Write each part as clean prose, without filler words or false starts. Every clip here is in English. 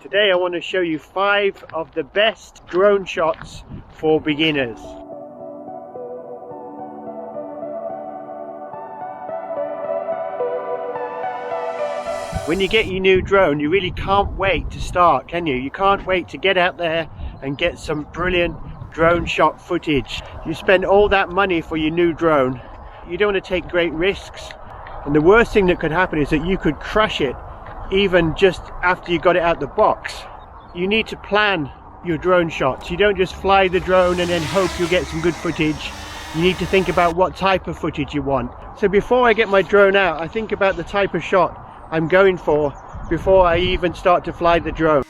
Today I want to show you 5 of the best drone shots for beginners. When you get your new drone, you really can't wait to start, can you? You can't wait to get out there and get some brilliant drone shot footage. You spend all that money for your new drone. You don't want to take great risks. And the worst thing that could happen is that you could crash it even just after you got it out the box. You need to plan your drone shots. You don't just fly the drone and then hope you'll get some good footage. You need to think about what type of footage you want. So before I get my drone out, I think about the type of shot I'm going for before I even start to fly the drone.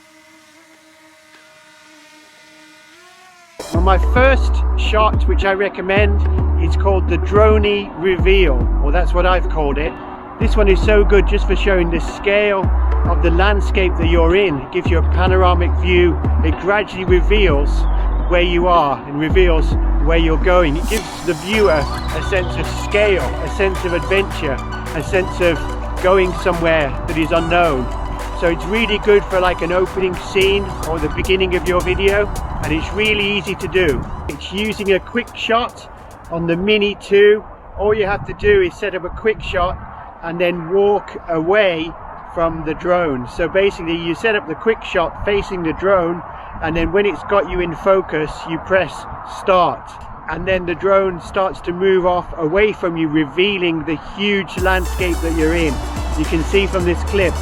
Well, my first shot, which I recommend, is called the Dronie Reveal, or that's what I've called it. This one is so good just for showing the scale of the landscape that you're in. It gives you a panoramic view. It gradually reveals where you are and reveals where you're going. It gives the viewer a sense of scale, a sense of adventure, a sense of going somewhere that is unknown. So it's really good for like an opening scene or the beginning of your video, and it's really easy to do. It's using a quick shot on the Mini 2. All you have to do is set up a quick shot and then walk away from the drone. So basically you set up the quick shot facing the drone, and then when it's got you in focus you press start, and then the drone starts to move off away from you, revealing the huge landscape that you're in. You can see from this clip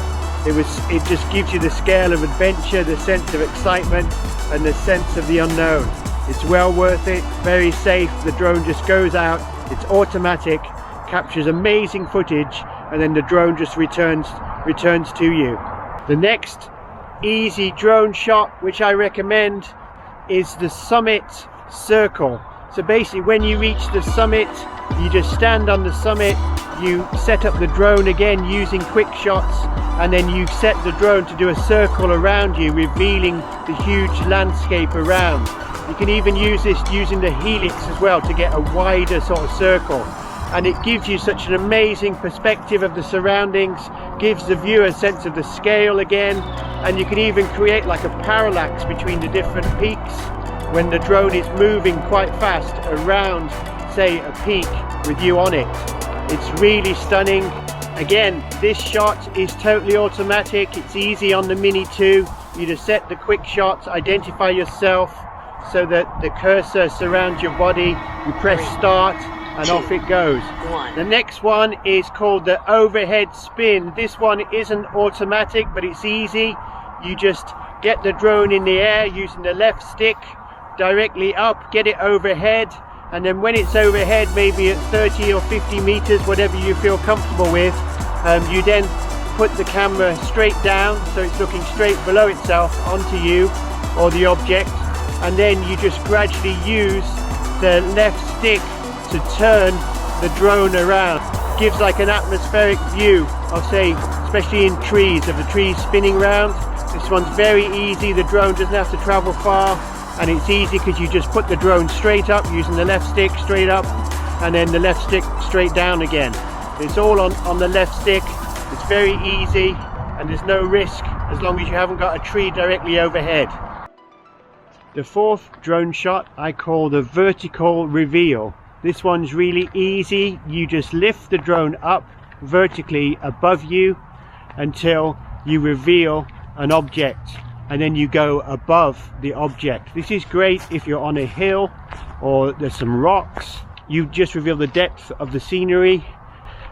it just gives you the scale of adventure, the sense of excitement and the sense of the unknown. It's well worth it, very safe. The drone just goes out, it's automatic, captures amazing footage, and then the drone just returns to you. The next easy drone shot which I recommend is the summit circle. So basically when you reach the summit, you just stand on the summit, you set up the drone again using quick shots, and then you set the drone to do a circle around you, revealing the huge landscape around. You can even use this using the helix as well to get a wider sort of circle. And it gives you such an amazing perspective of the surroundings, gives the viewer a sense of the scale again, and you can even create like a parallax between the different peaks when the drone is moving quite fast around, say, a peak with you on it. It's really stunning. Again, this shot is totally automatic. It's easy on the Mini 2. You just set the quick shots, identify yourself so that the cursor surrounds your body. You press start, and off it goes. The next one is called the overhead spin. This one isn't automatic, but it's easy. You just get the drone in the air using the left stick directly up, get it overhead, and then when it's overhead, maybe at 30 or 50 meters, whatever you feel comfortable with, you then put the camera straight down so it's looking straight below itself onto you or the object, and then you just gradually use the left stick to turn the drone around. Gives like an atmospheric view of, say, especially in trees, of the trees spinning round. This one's very easy. The drone doesn't have to travel far, and it's easy because you just put the drone straight up using the left stick straight up, and then the left stick straight down again. It's all on the left stick. It's very easy and there's no risk as long as you haven't got a tree directly overhead. The fourth drone shot I call the vertical reveal. This one's really easy. You just lift the drone up vertically above you until you reveal an object, and then you go above the object. This is great if you're on a hill or there's some rocks. You just reveal the depth of the scenery,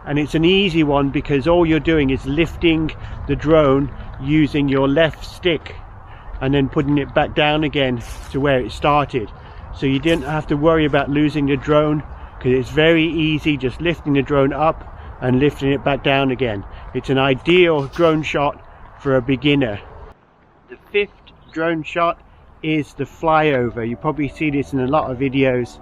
and it's an easy one because all you're doing is lifting the drone using your left stick and then putting it back down again to where it started. So you didn't have to worry about losing the drone because it's very easy, just lifting the drone up and lifting it back down again. It's an ideal drone shot for a beginner. The fifth drone shot is the flyover. You probably see this in a lot of videos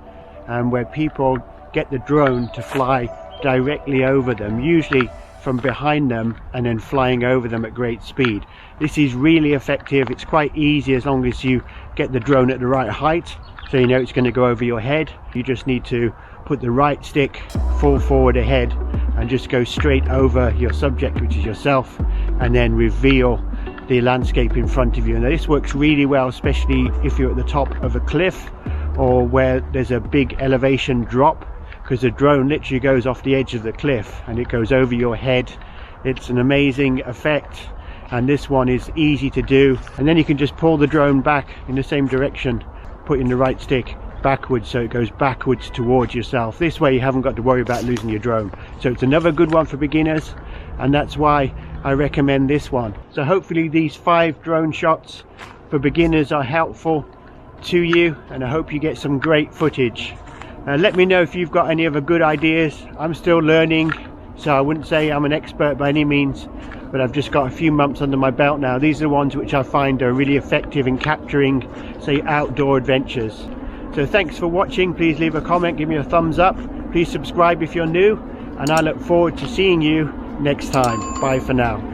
where people get the drone to fly directly over them, usually from behind them and then flying over them at great speed. This is really effective. It's quite easy as long as you get the drone at the right height, so you know it's going to go over your head. You just need to put the right stick full forward ahead and just go straight over your subject, which is yourself, and then reveal the landscape in front of you. And this works really well, especially if you're at the top of a cliff or where there's a big elevation drop, because the drone literally goes off the edge of the cliff and it goes over your head. It's an amazing effect, and this one is easy to do. And then you can just pull the drone back in the same direction, putting the right stick backwards so it goes backwards towards yourself. This way you haven't got to worry about losing your drone. So it's another good one for beginners, and that's why I recommend this one. So hopefully these 5 drone shots for beginners are helpful to you, and I hope you get some great footage. Let me know if you've got any other good ideas. I'm still learning, so I wouldn't say I'm an expert by any means, but I've just got a few months under my belt now. These are the ones which I find are really effective in capturing, say, outdoor adventures. So thanks for watching. Please leave a comment, give me a thumbs up, please subscribe if you're new, and I look forward to seeing you next time. Bye for now.